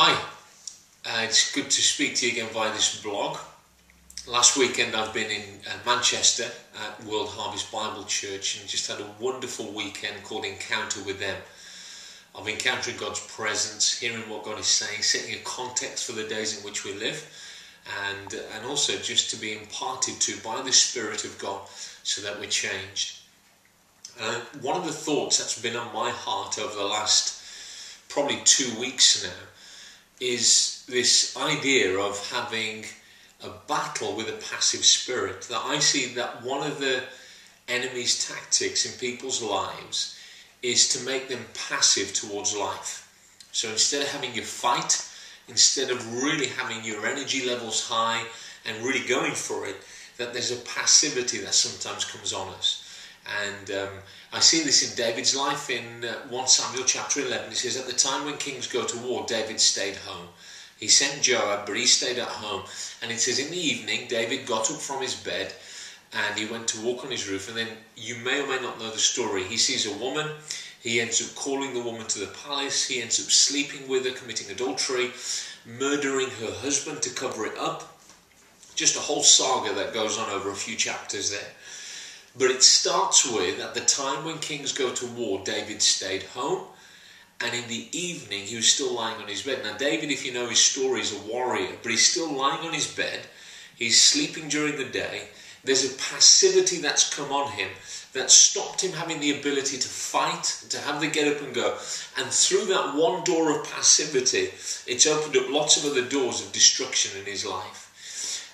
Hi, it's good to speak to you again via this blog. Last weekend I've been in Manchester at World Harvest Bible Church and just had a wonderful weekend called Encounter with them. I've encountered God's presence, hearing what God is saying, setting a context for the days in which we live, and also just to be imparted to by the Spirit of God so that we're changed. One of the thoughts that's been on my heart over the last probably 2 weeks now is this idea of having a battle with a passive spirit. That I see that one of the enemy's tactics in people's lives is to make them passive towards life. So instead of having you fight, instead of really having your energy levels high and really going for it, that there's a passivity that sometimes comes on us. And I see this in David's life in 1 Samuel chapter 11. It says, at the time when kings go to war, David stayed home. He sent Joab, but he stayed at home. And it says in the evening, David got up from his bed and he went to walk on his roof. And then you may or may not know the story. He sees a woman. He ends up calling the woman to the palace. He ends up sleeping with her, committing adultery, murdering her husband to cover it up. Just a whole saga that goes on over a few chapters there. But it starts with, at the time when kings go to war, David stayed home. And in the evening, he was still lying on his bed. Now, David, if you know his story, is a warrior. But he's still lying on his bed. He's sleeping during the day. There's a passivity that's come on him that stopped him having the ability to fight, to have the get up and go. And through that one door of passivity, it's opened up lots of other doors of destruction in his life.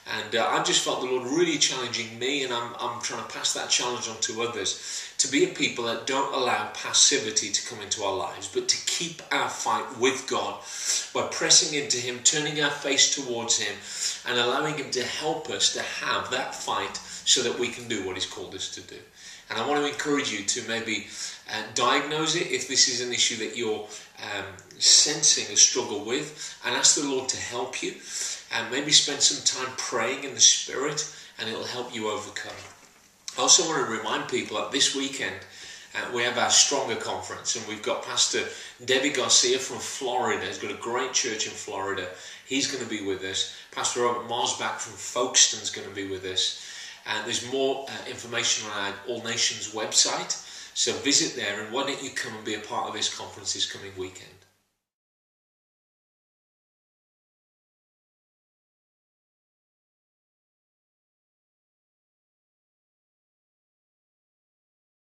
And I just felt the Lord really challenging me, and I'm trying to pass that challenge on to others, to be a people that don't allow passivity to come into our lives, but to keep our fight with God by pressing into Him, turning our face towards Him, and allowing Him to help us to have that fight so that we can do what He's called us to do. And I want to encourage you to maybe diagnose it if this is an issue that you're sensing a struggle with, and ask the Lord to help you. And maybe spend some time praying in the Spirit, and it'll help you overcome. I also want to remind people that this weekend we have our Stronger Conference, and we've got Pastor Debbie Garcia from Florida. He's got a great church in Florida. He's going to be with us. Pastor Robert Marsback from Folkestone is going to be with us. And there's more information on our All Nations website. So visit there, and why don't you come and be a part of this conference this coming weekend.